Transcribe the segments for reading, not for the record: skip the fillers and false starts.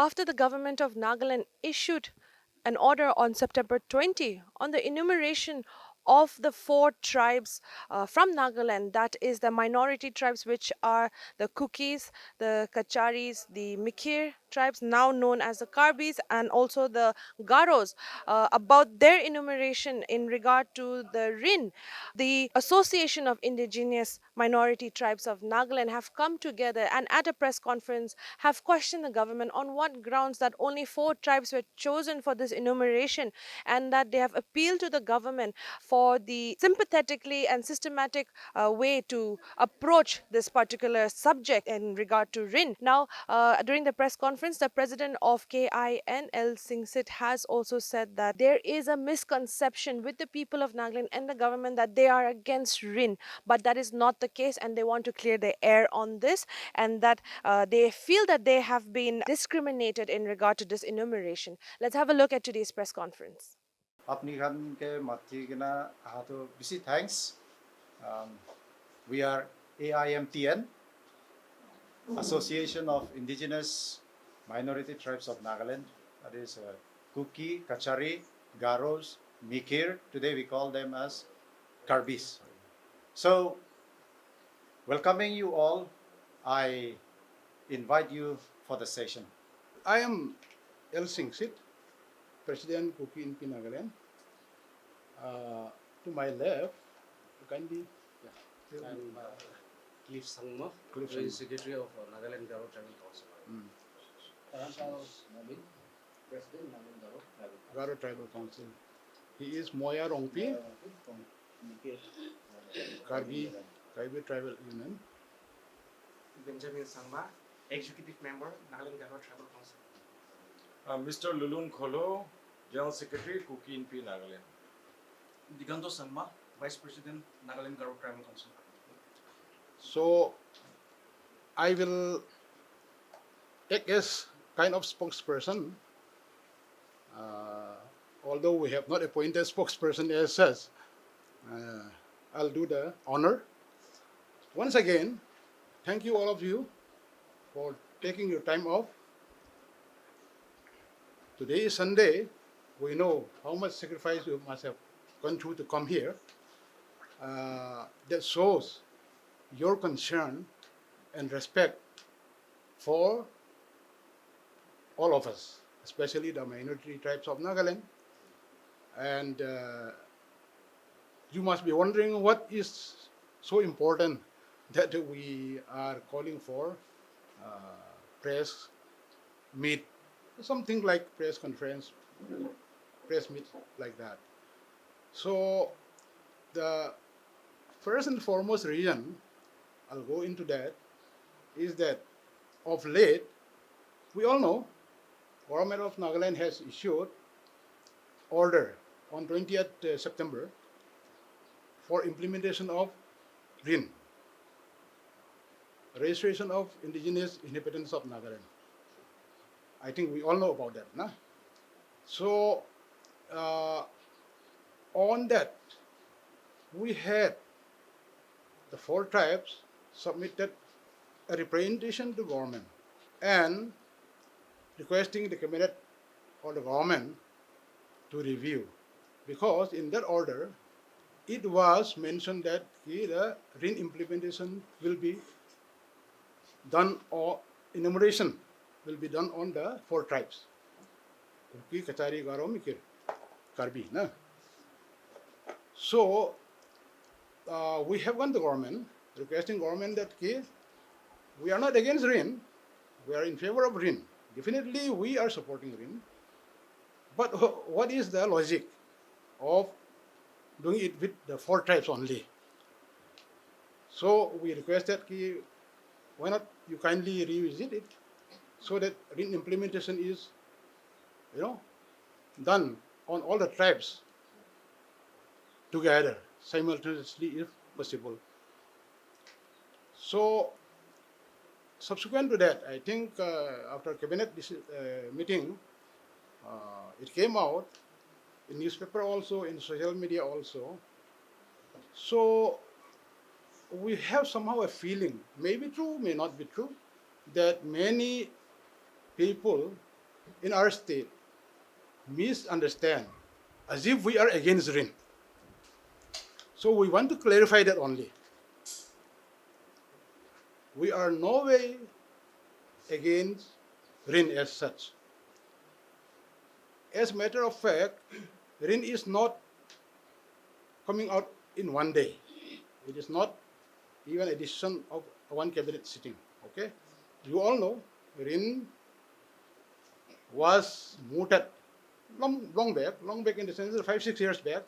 after the government of Nagaland issued an order on September 20 on the enumeration of the four tribes from Nagaland, that is the minority tribes, which are the Kukis, the Kacharis, the Mikir tribes, now known as the Karbis, and also the Garos, about their enumeration in regard to the Riin. The Association of Indigenous Minority Tribes of Nagaland have come together and at a press conference have questioned the government on what grounds that only four tribes were chosen for this enumeration, and that they have appealed to the government for the sympathetically and systematic way to approach this particular subject in regard to Riin. Now, during the press conference, the president of KINL Singsit has also said that there is a misconception with the people of Nagaland and the government that they are against Riin, but that is not the case, and they want to clear the air on this, and that they feel that they have been discriminated in regard to this enumeration. Let's have a look at today's press conference. अपनी खान के माथी किना हाथो BC thanks. We are AIMTN, Association of Indigenous Minority Tribes of Nagaland. That is Kuki, Kachari, Garos, Mikir. Today we call them as Karbis. So, welcoming you all, I invite you for the session. I am L. Singsit, President Kuki in Nagaland. To my left, kindly. Yeah. I'm Cliff Sangma, Cliff President Sangma. Secretary of Nagaland Govt Tribal Council. President Nagaland Govt Tribal Garo Tribal Council. He is Moya Rongpi, Karbi Tribal Union. Benjamin Sangma, Executive Member, Nagaland Govt Tribal Council. Mr. Lulun Kholo, General Secretary, Kuki in P. Nagaland. Diganto Sangma, Vice President, Nagaland Govt Tribal Council. So, I will act as kind of spokesperson. Although we have not appointed spokesperson as such, I'll do the honor. Once again, thank you all of you for taking your time off. Today is Sunday. We know how much sacrifice you must have gone through to come here. That shows your concern and respect for all of us, especially the minority tribes of Nagaland. And you must be wondering what is so important that we are calling for press meet, something like press conference, press meet like that. So the first and foremost reason, I'll go into that, is that of late, we all know, Government of Nagaland has issued order on 20th September for implementation of Riin, Registration of Indigenous Inhabitants of Nagaland. I think we all know about that, nah? So, on that, we had the four tribes submitted a representation to government and requesting the cabinet or the government to review, because in that order it was mentioned that the Riin implementation will be done, or enumeration will be done on the four tribes: Kuki, Kachari, Garo, Mikir, Karbi. Na? So we have gone to government, requesting government that we are not against Riin, we are in favor of Riin. Definitely we are supporting Riin. But what is the logic of doing it with the four tribes only? So we requested, why not you kindly revisit it so that Riin implementation is, done on all the tribes together, simultaneously if possible. So subsequent to that, I think after cabinet meeting, it came out in newspaper also, in social media also. So we have somehow a feeling, may be true, may not be true, that many people in our state misunderstand as if we are against Riin. So we want to clarify that only. We are no way against Riin as such. As a matter of fact, Riin is not coming out in one day. It is not even a decision of one cabinet sitting. Okay, you all know Riin was mooted long back in the sense of 5-6 years back.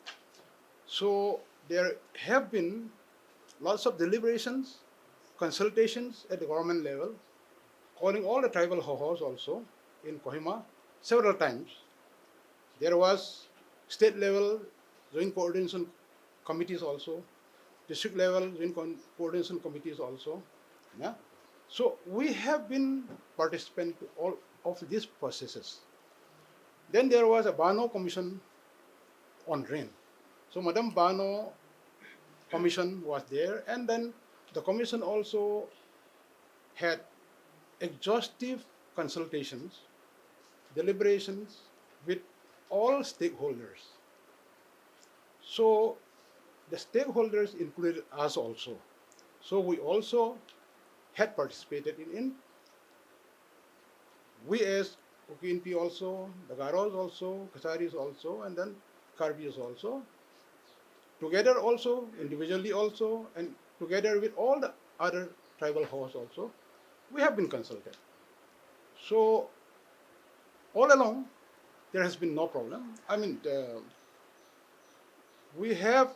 So there have been lots of deliberations, consultations at the government level, calling all the tribal hohos also in Kohima several times. There was state level joint coordination committees also, district level joint coordination committees also. Yeah? So we have been participant to all of these processes. Then there was a Bano commission on Riin. So Madam Bano commission was there, and then the commission also had exhaustive consultations, deliberations with all stakeholders. So the stakeholders included us also. So we also had participated in we as Kuki also, the Garos also, Kasaris also, and then Karbis also. Together also, individually also, and together with all the other tribal hosts also, we have been consulted. So all along, there has been no problem. I mean, we have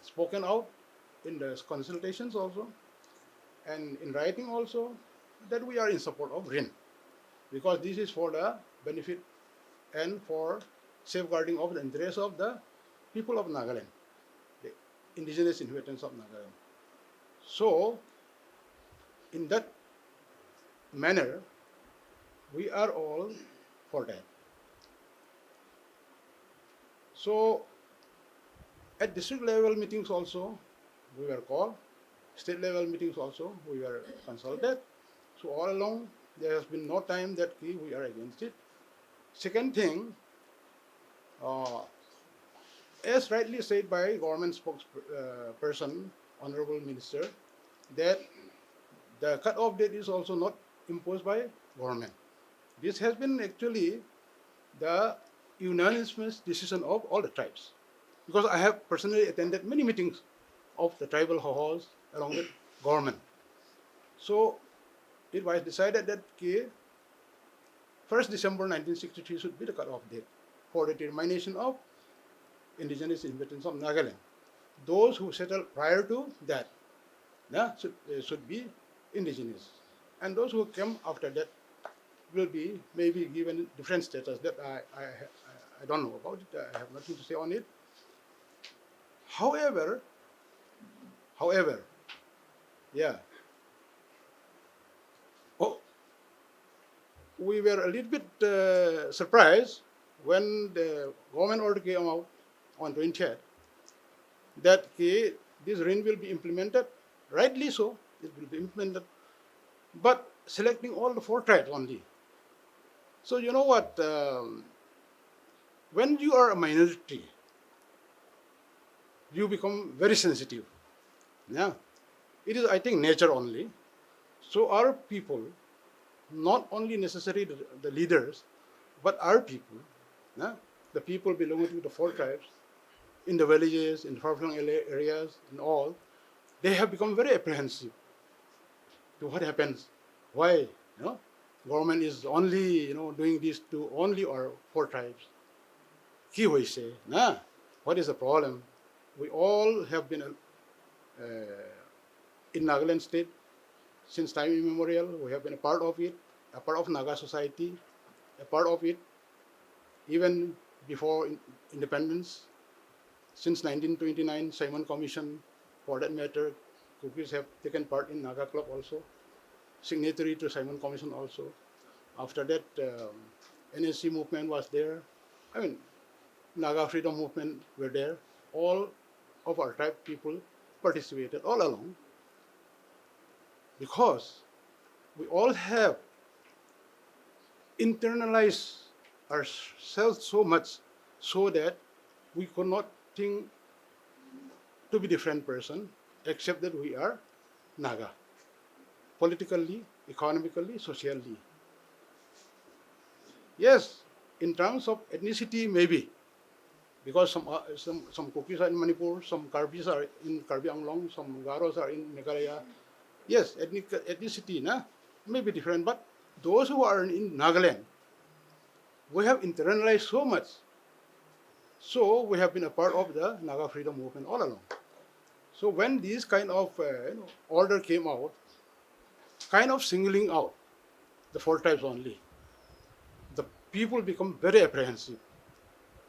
spoken out in the consultations also, and in writing also, that we are in support of Riin, because this is for the benefit and for safeguarding of the interests of the people of Nagaland, the indigenous inhabitants of Nagaland. So, in that manner, we are all for that. So, at district level meetings also, we were called. State level meetings also, we were consulted. So all along, there has been no time that we are against it. Second thing, as rightly said by government spokesperson, Honorable Minister, that the cut-off date is also not imposed by government. This has been actually the unanimous decision of all the tribes. Because I have personally attended many meetings of the tribal hohos along with government. So it was decided that 1st December 1963 should be the cut-off date for the determination of indigenous inhabitants of Nagaland. Those who settled prior to that should be indigenous. And those who came after that will be maybe given different status that I don't know about it. I have nothing to say on it. However, yeah, we were a little bit surprised when the government order came out on 20th that this Riin will be implemented, rightly so, it will be implemented, but selecting all the 4 tribes only. So you know what, when you are a minority, you become very sensitive. Yeah, it is, I think, nature only. So our people, not only necessarily the leaders, but our people, the people belonging to the 4 tribes, in the villages, in the far-flung areas, and all, they have become very apprehensive to what happens. Why, government is only, doing this to only our 4 tribes. Ki hoy se, what is the problem? We all have been in Nagaland state since time immemorial. We have been a part of it, a part of Naga society, a part of it even before independence. Since 1929, Simon Commission, for that matter, Kukis have taken part in Naga Club also, signatory to Simon Commission also. After that, NSC movement was there. I mean, Naga freedom movement were there. All of our tribe people participated all along, because we all have internalize ourselves so much so that we could not think to be different person except that we are Naga, politically, economically, socially. Yes, in terms of ethnicity, maybe, because some Kukis are in Manipur, some Karbis are in Karbi Anglong, some Garos are in Meghalaya. Yes, ethnicity may be different, but those who are in Nagaland, we have internalized so much. So we have been a part of the Naga freedom movement all along. So when this kind of order came out, kind of singling out the four tribes only, the people become very apprehensive.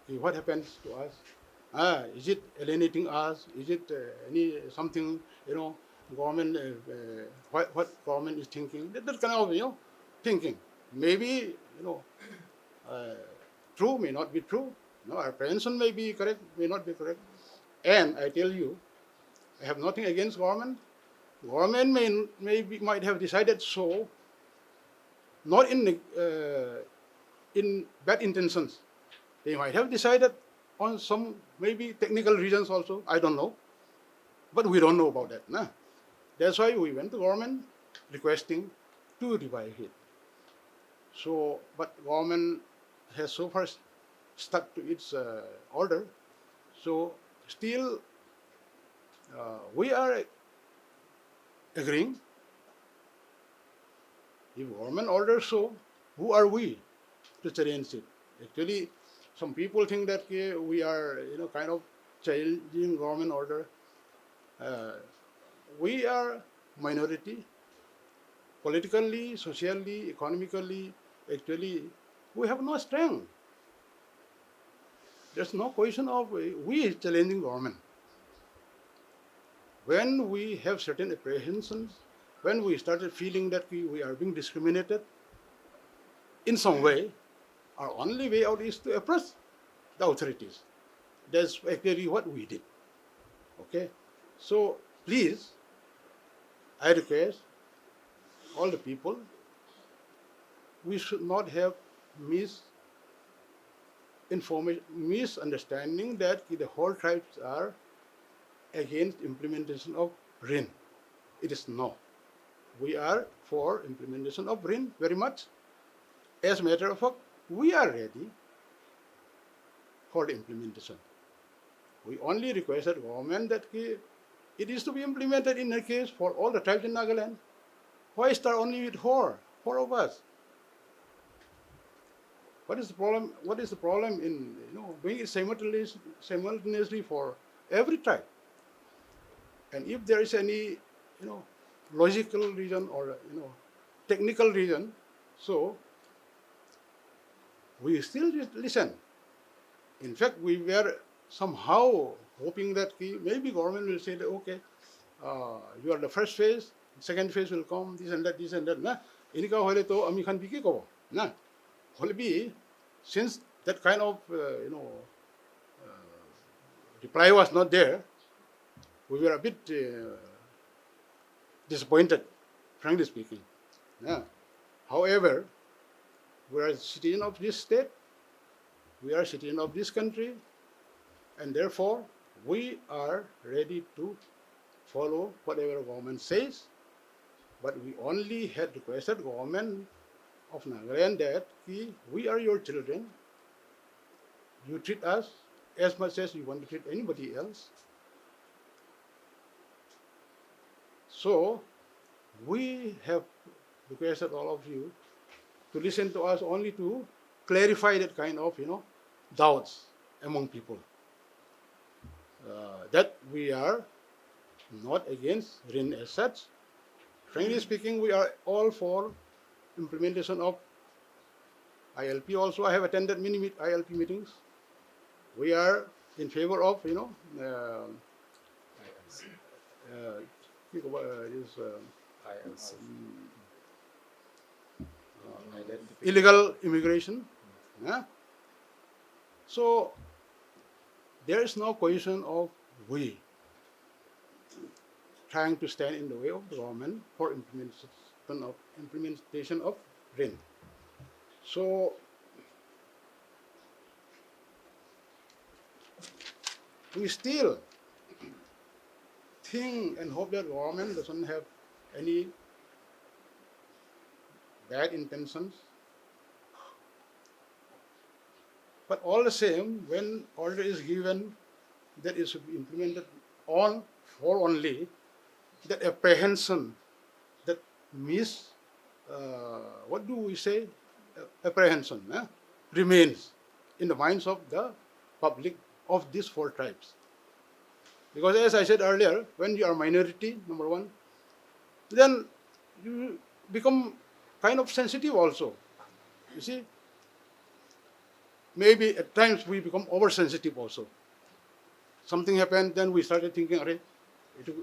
Okay, what happens to us? Is it alienating us? Is it any something government? What government is thinking? That kind of thinking. Maybe uh, true may not be true. Our apprehension may be correct, may not be correct. And I tell you, I have nothing against government. Government might have decided so, not in bad intentions. They might have decided on some maybe technical reasons also. I don't know, but we don't know about that. Nah. That's why we went to government requesting to revive it. So, but government has so far stuck to its order. So still, we are agreeing. If government orders so, who are we to challenge it? Actually, some people think that we are, kind of challenging government order. We are minority, politically, socially, economically. Actually, we have no strength. There's no question of we challenging government. When we have certain apprehensions, when we started feeling that we are being discriminated in some way, our only way out is to approach the authorities. That's actually what we did. Okay? So please, I request all the people, we should not have misunderstanding that the whole tribes are against implementation of Riin. It is no. We are for implementation of Riin very much. As a matter of fact, we are ready for the implementation. We only requested government that it is to be implemented in a case for all the tribes in Nagaland. Why start only with four of us? What is the problem? What is the problem in doing it simultaneously for every tribe? And if there is any logical reason or technical reason, so we still listen. In fact, we were somehow hoping that maybe government will say that okay, you are the first phase, second phase will come, this and that. Na, ini ka hole to ami khan biki ko na. Hole be since that kind of reply was not there, we were a bit disappointed, frankly speaking. Yeah. However, we are citizens of this state, we are citizens of this country, and therefore we are ready to follow whatever government says. But we only had requested government of Nagaland that we are your children. You treat us as much as you want to treat anybody else. So we have requested all of you to listen to us only to clarify that kind of doubts among people. That we are not against Riin as such. Frankly speaking, we are all for implementation of ILP. Also, I have attended many ILP meetings. We are in favor of illegal immigration. Yeah? So there is no question of we trying to stand in the way of the government for implementation of Riin. So we still think and hope that government doesn't have any bad intentions. But all the same, when order is given that it should be implemented on for only, that apprehension, that what do we say, apprehension remains in the minds of the public of these four tribes. Because as I said earlier, when you are minority, number one, then you become kind of sensitive also. You see, maybe at times we become oversensitive also. Something happened, then we started thinking, "Arey, itu,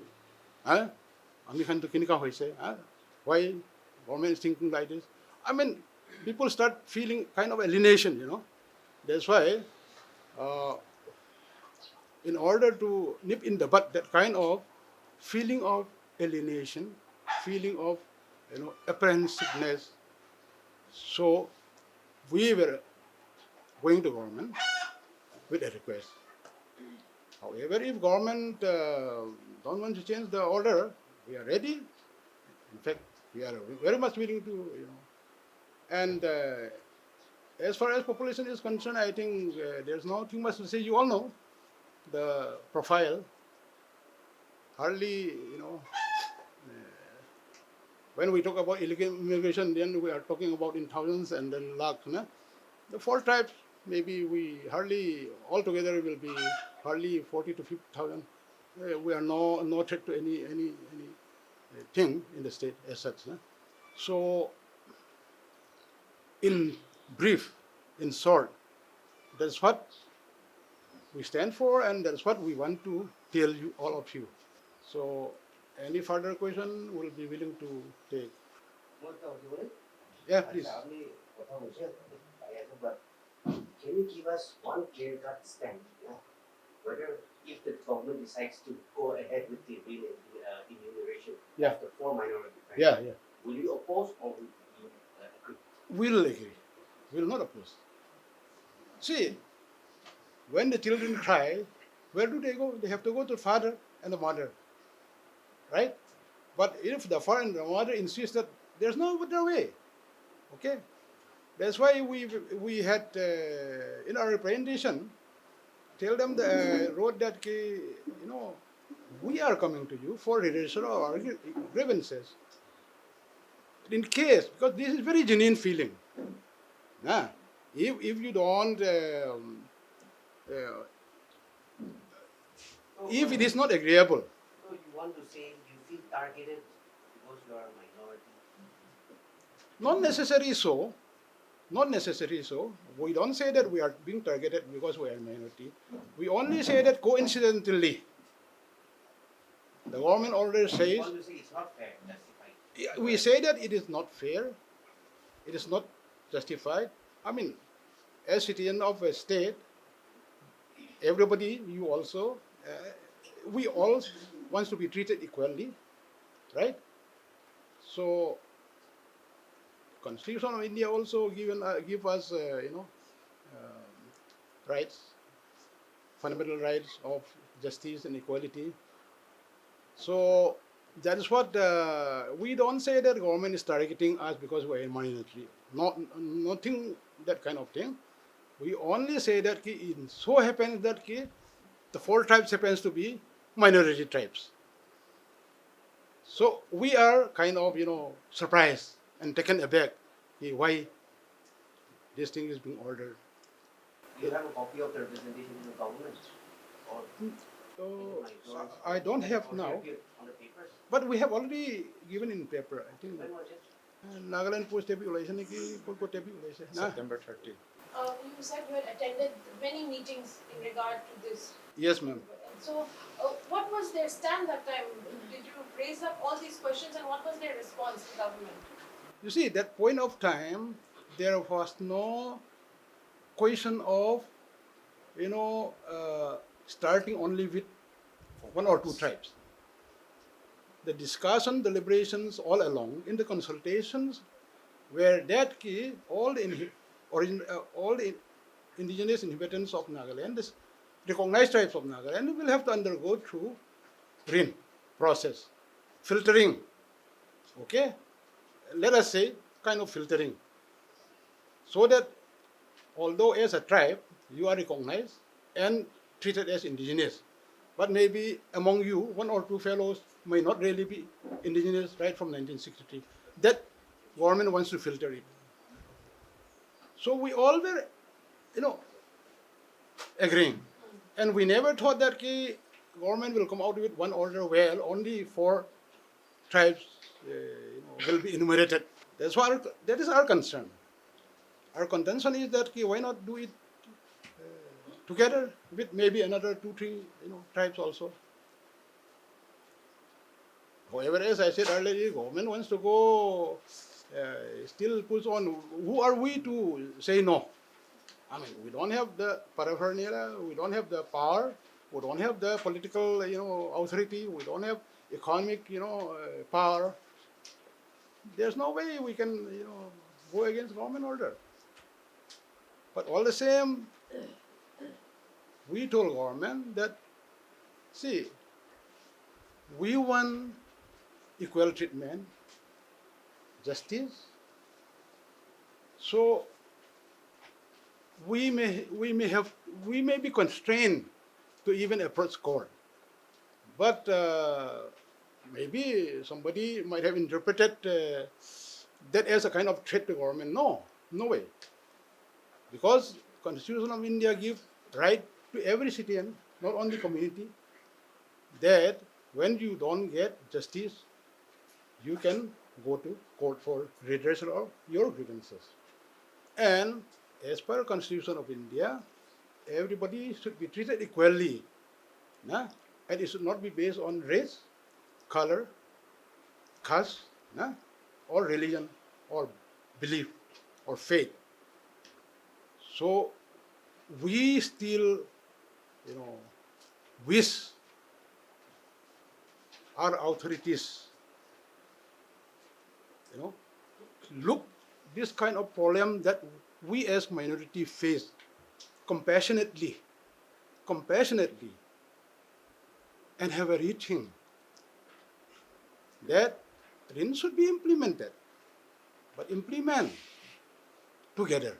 আমি খান to কেনেকা hoise, why government is thinking like this?" I mean, people start feeling kind of alienation, you know. That's why, uh, in order to nip in the bud that kind of feeling of alienation, feeling of apprehensiveness, so we were going to government with a request. However, if government don't want to change the order, we are ready. In fact, we are very much willing to, And as far as population is concerned, I think there's nothing much to say. You all know the profile. Hardly, when we talk about illegal immigration, then we are talking about in thousands and then lakhs. The four tribes, maybe we hardly altogether will be hardly 40 to 50,000. We are no threat to any thing in the state as such. So, in brief, in short, that's what we stand for, and that's what we want to tell you, all of you. So, any further question, we'll be willing to take. Yeah, please. Can you give us one clear-cut stand, whether if the government decides to go ahead with the enumeration Yeah. of the four minority tribes, Yeah. will you oppose or will you agree? We'll agree. We'll not oppose. See, when the children cry, where do they go? They have to go to the father and the mother, right? But if the father and the mother insist that there's no other way, okay? That's why we had in our representation tell them wrote that we are coming to you for redressal of our grievances. In case, because this is very genuine feeling. If you don't, if it is not agreeable, So you want to say you feel targeted because you are a minority? not necessarily so. Not necessarily so. We don't say that we are being targeted because we are a minority. We only say that coincidentally. The government already You says, want to say it's not fair, justified? we say that it is not fair, it is not justified. I mean, as citizen of a state, everybody, you also, we all wants to be treated equally, right? So, Constitution of India also give us, rights, fundamental rights of justice and equality. So that is what we don't say that government is targeting us because we are a minority. Nothing that kind of thing. We only say that it so happens that the four tribes happens to be minority tribes. So we are kind of surprised and taken aback why this thing is being ordered. Do you have a copy of the representation in the government? Or I don't have or now, on the papers? but we have already given in paper. I think When was it? Nagaland post tabi ulai ni ki ko tabi ulai se. September 30. You said you had attended many meetings in regard to this. Yes, ma'am. So, what was their stand that time? Did you raise up all these questions, and what was their response to government? You see, that point of time, there was no question of, starting only with one or two tribes. The discussion, deliberations all along, in the consultations, where that key all the indigenous inhabitants of Nagaland, this recognized tribes of Nagaland, will have to undergo through Riin process, filtering. Okay, let us say kind of filtering, so that although as a tribe you are recognized and treated as indigenous, but maybe among you one or two fellows may not really be indigenous right from 1963. That government wants to filter it. So we all were, you know, agreeing, and we never thought that government will come out with one order where only 4 tribes will be enumerated. That is our concern. Our contention is that why not do it together with maybe another 2, 3 tribes also. However, as I said earlier, the government wants to go, still puts on. Who are we to say no? I mean, we don't have the paraphernalia, we don't have the power, we don't have the political, authority, we don't have economic, power. There's no way we can, go against government order. But all the same, we told government that, see, we want equal treatment, justice. So we may be constrained to even approach court. But maybe somebody might have interpreted that as a kind of threat to government. No, no way. Because Constitution of India gives right to every citizen, not only community, that when you don't get justice, you can go to court for redressal of your grievances. And as per Constitution of India, everybody should be treated equally. Nah? And it should not be based on race, color, caste, nah? Or religion, or belief, or faith. So we still, wish our authorities, look this kind of problem that we as minority face compassionately, and have a rethink that Riin should be implemented, but implement together.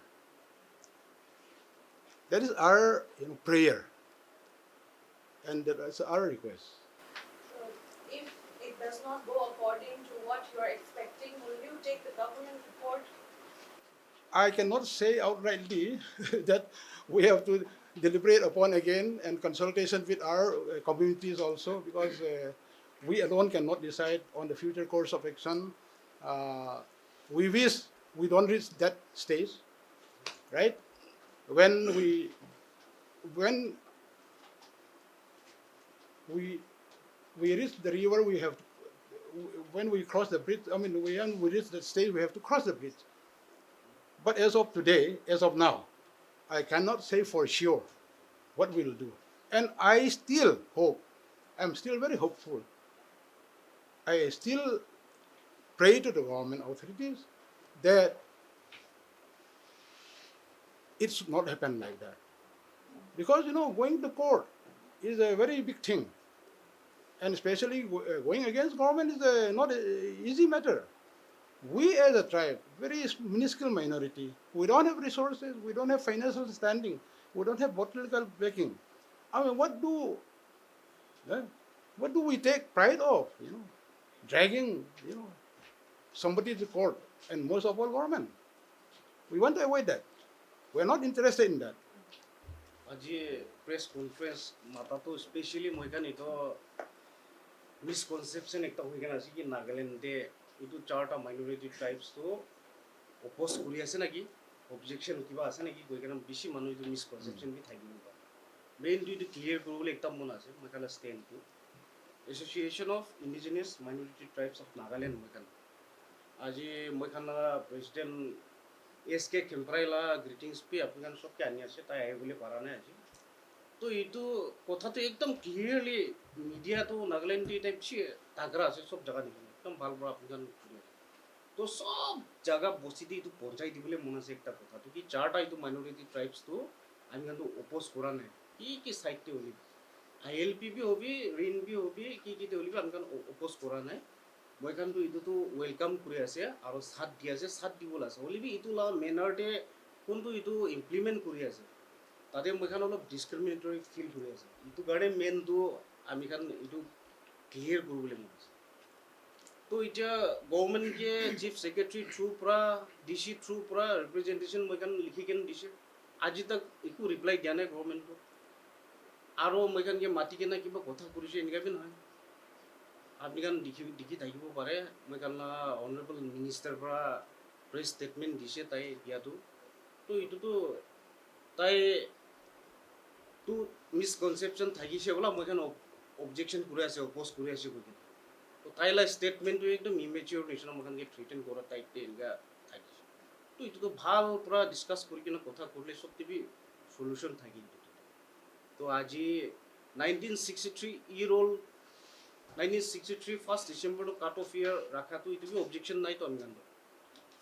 That is our prayer, and that is our request. So, if it does not go according to what you are expecting, will you take the government to court? I cannot say outrightly that we have to deliberate upon again and consultation with our communities also, because we alone cannot decide on the future course of action. We wish we don't reach that stage, right? When we reach the river, we have to, when we cross the bridge. I mean, when we reach that stage, we have to cross the bridge. But as of today, as of now, I cannot say for sure what we'll do. And I still hope, I'm still very hopeful. I still pray to the government authorities that it should not happen like that. Because, going to court is a very big thing. And especially going against government is not an easy matter. We as a tribe, very minuscule minority, we don't have resources, we don't have financial standing, we don't have political backing. I mean, what do we take pride of? Dragging, somebody to court, and most of all government. We want to avoid that. We are not interested in that. আজি press conference মাতাটো especially মই কাৰণে এইটো মিসকনচেপশ্যন একটা হৈ কেনে আছে কি নাগালেণ্ডে এইটো 4টা মাইনৰিটি ট্ৰাইবছটো অপ'জ কৰি আছে নেকি, অবজেকশ্যন কিবা আছে নেকি কৈ কেনে বেছি মানুহ এইটো মিসকনচেপশ্যন বি থাকিব পাৰে। মেইনটো এইটো ক্লিয়াৰ কৰিবলৈ একটা মন আছে মই কাৰণে ষ্টেণ্ডটো association of indigenous minority tribes of Nagaland মই কাৰণে আজি মই কাৰণে প্ৰেচিডেণ্ট SK খেলপ্ৰাইলা গ্ৰিটিংছ পি আপোনাক সবকে আনি আছে তাই আহিবলৈ পৰা নাই আজি। তো এইটো কথাটো একদম ক্লিয়াৰলি মিডিয়াটো নাগালেণ্ড টাইপ তাগৰা আছে সব জাগা নিচিনা একদম ভাল পৰা আপোনাক। তো তো সব জায়গা বস্তিতে এইটো পঞ্চায়েত দিবলৈ মন আছে একটা কথা তো কি চাৰটা এইটো মাইনৰিটি ট্ৰাইবছটো আমি কিন্তু অপ'জ কৰা নাই কি চাইডতে হ'লি ILP বি হবি ৰিন বি হবি কি হ'লি আমি কাৰণ অপ'জ কৰা নাই মই কাৰণটো এইটোতো ৱেলকাম কৰি আছে আৰু চাথ দি আছে চাথ দিবলৈ আছে হ'লেবি এইটো মেনাৰতে কোনটো এইটো ইমপ্লিমেণ্ট কৰি আছে তাতে মই খান অলপ ডিছক্ৰিমিনেটৰী ফিল কৰি আছে এইটো কাৰণে মেইনটো আমি খান এইটো ক্লিয়াৰ কৰিবলৈ মন আছে তো এতিয়া গভৰ্ণমেণ্টে চিফ ছেক্ৰেটাৰী থ্ৰুৰ পৰা DC থ্ৰুৰ পৰা ৰিপ্ৰেজেণ্টেশ্যন মই খান লিখি কেনে দিছে আজি তাক একো ৰিপ্লাই দিয়া নাই গভৰ্ণমেণ্টটো আৰু মই খানকে মাতি কেনে কিবা কথা কৰিছে এনেকুৱা নহয় আপুনি কাৰণ দেখি থাকিব পাৰে মই কাৰণ অনাৰেবল মিনিষ্টাৰ পৰা প্ৰেছ ষ্টেটমেণ্ট দিছে তাই দিয়াটো তো এইটোতো তাই তো মিছকনচেপশ্যন থাকিছে বোলা মই খান অবজেকশ্যন কৰি আছে অপ'জ কৰি আছে কৈ কিনে তো তাইলা ষ্টেটমেণ্টটো একদম ইমেচিয়ৰ নিচিনা মই খানকে থ্ৰেটেন কৰা টাইপতে এনেকুৱা থাকিছে তো এইটোতো ভাল পৰা ডিছকাছ কৰি কিনে কথা কৰিলে চব টিভি সলিউশ্যন থাকিল তো আজি 1963 1963 1 ডিচেম্বৰটো কাট অফ ইয়াৰ ৰাখাটো এইটো অবজেকশ্যন নাই তো আমি জানো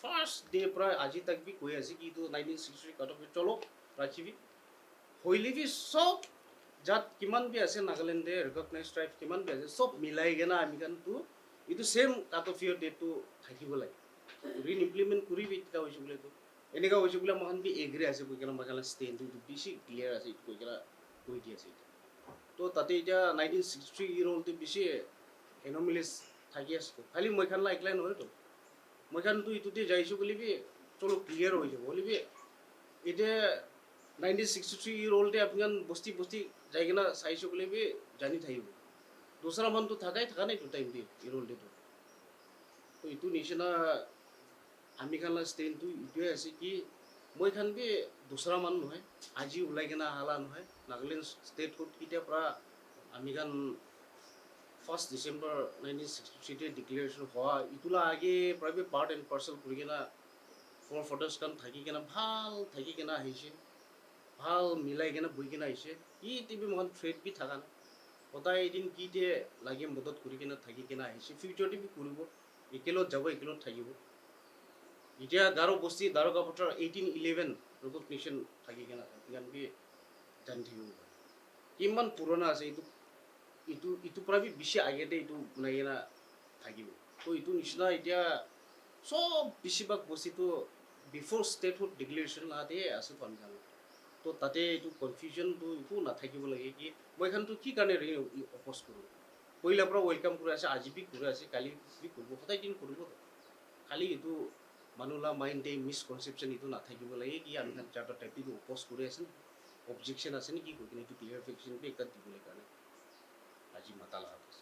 ফাৰ্ষ্ট ডে পৰা আজি তাক বি কৈ আছে কি এইটো 1963 কাট অফ ইয়াৰ চলক ৰাখিবি হইলিবি সব যাত কিমান বি আছে নাগালেণ্ডে ৰিকগনাইজ ট্ৰাইব কিমান বি আছে সব মিলাই কেনে আমি কাৰণটো এইটো ছেম কাট অফ ইয়াৰ ডেটটো থাকিব লাগে ৰিন ইমপ্লিমেণ্ট কৰিবি তেতিয়া হৈছে বোলেতো এনেকুৱা হৈছে বোলে মই বি এগ্ৰি আছে কৈ কেনে মই কাৰণে ষ্টেণ্ডটো বেছি ক্লিয়াৰ আছে এইটো কৈ কেনে কৈ দি আছে তো তাতে এতিয়া 1963 হ'লটো বেছি এনমিলিছ থাকি আছে খালি মই খান একলাই নহয়তো মই খানটো এইটোতে যাইছোঁ বুলি বি চলো ক্লিয়াৰ হৈ যাব বুলি বি এতিয়া 1963 হ'লতে আপোনাৰ বস্তি যাই কিনে চাইছোঁ বুলি বি জানি থাকিব দোচৰা মানুহটো থাকা নাই তো টাইম দি হ'লতেতো তো এইটো নিচিনা আমি খান ষ্টেণ্ডটো এইটোৱে আছে কি মই খান বি দোচৰা মানুহ নহয় আজি ওলাই কিনে আহালা নহয় নাগালেণ্ড ষ্টেটহুড কেতিয়াৰ পৰা আমি খান 1 ডিচেম্বৰ 1963 ডিক্লেৰেশ্যন হোৱা ইটোলা আগে প্ৰায় পাৰ্ট এণ্ড পাৰ্চেল কৰি কিনে ফৰ ফাদাৰ্ছ খান থাকি কিনে ভাল থাকি কিনে আহিছে ভাল মিলাই কিনে বহি কিনে আহিছে কি টিভি মই থ্ৰেড বি থকা নাই সদায় এদিন কিতে লাগি মদত কৰি কিনে থাকি কিনে আহিছে ফিউচাৰটো বি কৰিব একেলত যাব একেলত থাকিব এতিয়া গাৰো বস্তি গাৰো কাপোৰৰ 1811 ৰিকগনিশ্যন থাকি কিনে গান বি জানি থাকিব কিমান পুৰণা আছে এইটো পৰা বি বেছি আগতে এইটো বনাই কিনে থাকিব তো এইটো নিচিনা এতিয়া চব বেছিভাগ বস্তুটো বিফৰ ষ্টেটহুড ডিক্লেৰেশ্যন লাতে আছে আমি জানো তো তাতে এইটো কনফিউজনটো একো নাথাকিব লাগে কি মই খানটো কি কাৰণে অপ'জ কৰোঁ পহিলাৰ পৰা ৱেলকাম কৰি আছে আজি বি কৰি আছে কালি বি কৰিব সদায় দিন কৰিব খালি এইটো মানুহলা মাইণ্ডে মিছকনচেপশ্যন এইটো নাথাকিব লাগে কি আমি চাৰ্টাৰ টাইপ এইটো অপ'জ কৰি আছে অবজেকশ্যন আছে নেকি কৈ কিনে এইটো ক্লিয়াৰিফিকেশ্যনটো একটা দিবলৈ কাৰণে আজি মাতা লগা আছে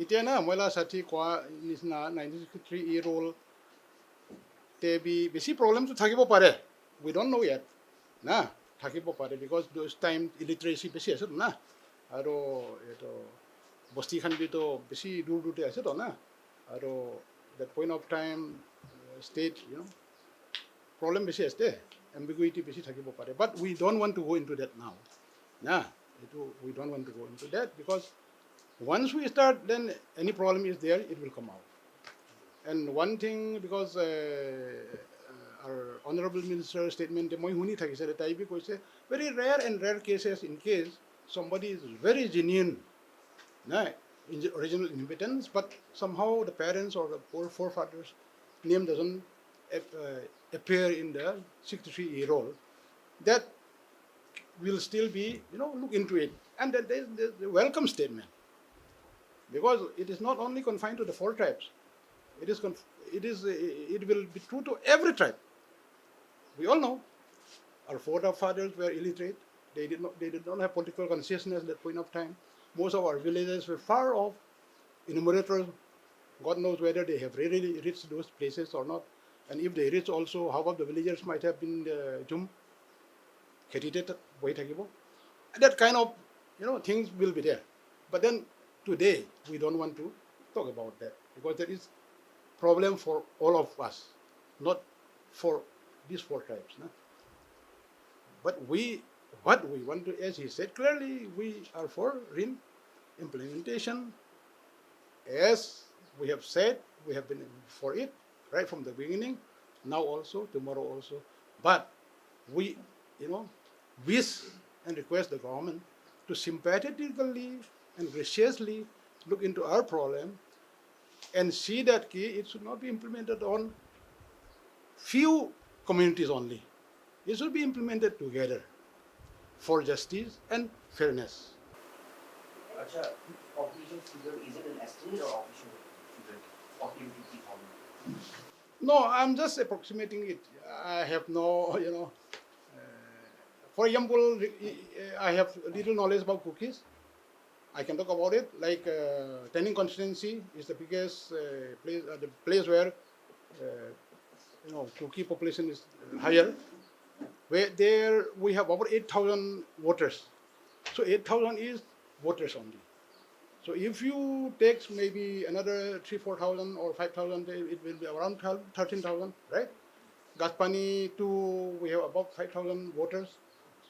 এতিয়া না মইলা সাথী কোৱা নিচিনা 1963 ৰ'ল তে বেছি প্ৰব্লেমটো থাকিব পাৰে উই ডণ্ট ন' য়েট না থাকিব পাৰে বিকজ দ'জ টাইম ইলিটাৰেচি বেছি আছিল না আৰু এইটো বস্তিখানবিতো বেছি দূৰতে আছেতো না আৰু that point of time state problem বেছি আছে ambiguity বেছি থাকিব পাৰে but we don't want to go into that now না we don't want to go into that because once we start then any problem is there it will come out and one thing because our honorable minister statement moi huni thakise tai bi koise very rare cases in case somebody is very genuine na original inhabitants but somehow the parents or the forefathers name doesn't appear in the 63-year-old that will still be look into it and then there's the welcome statement because it is not only confined to the 4 tribes it will be true to every tribe we all know our forefathers were illiterate they did not have political consciousness at that point of time most of our villages were far off enumerators God knows whether they have really reached those places or not and if they reach also half of the villagers might have been jum khetitet boi thakibo that kind of things will be there but then today we don't want to talk about that because there is problem for all of us not for these 4 tribes but what we want to as he said clearly we are for Riin implementation as we have said We have been for it right from the beginning, now also, tomorrow also. But we, wish and request the government to sympathetically and graciously look into our problem and see that it should not be implemented on few communities only. It should be implemented together for justice and fairness. Acha, population figure, is it an estimate or official figure? 14 to 50,000. No, I'm just approximating it. I have no, for example, I have little knowledge about cookies. I can talk about it. Like Tanning constituency is the biggest the place where cookie population is higher. Where there we have about 8,000 voters. So 8,000 is voters only. So if you take maybe another 3,000, 4,000 or 5,000, it will be around 13,000, right? Gaspani too, we have about 5,000 voters.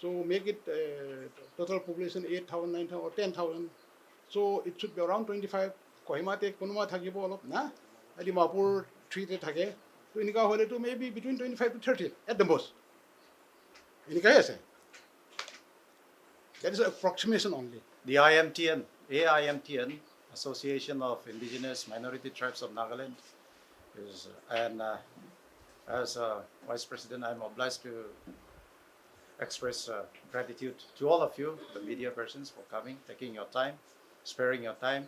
So make it total population 8,000, 9,000 or 10,000. So it should be around 25. Kohimate kunuma thakibo olop na, adi Mapur 3 te thake. So inika hole to maybe between 25 to 30 at the most. Inika ase. That is an approximation only. The IMTN, AIMTN, Association of Indigenous Minority Tribes of Nagaland, is, and as Vice President, I'm obliged to express gratitude to all of you, the media persons, for coming, taking your time, sparing your time.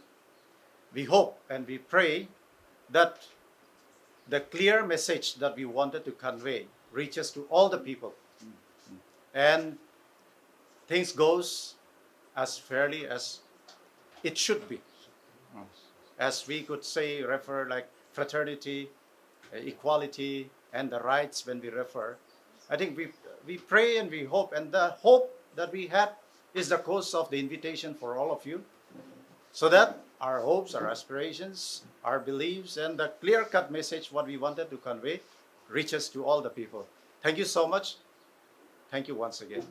We hope and we pray that the clear message that we wanted to convey reaches to all the people, and things goes as fairly as it should be. As we could say, refer like fraternity, equality, and the rights when we refer. I think we pray and we hope, and the hope that we have is the cause of the invitation for all of you, so that our hopes, our aspirations, our beliefs, and the clear-cut message what we wanted to convey reaches to all the people. Thank you so much. Thank you once again.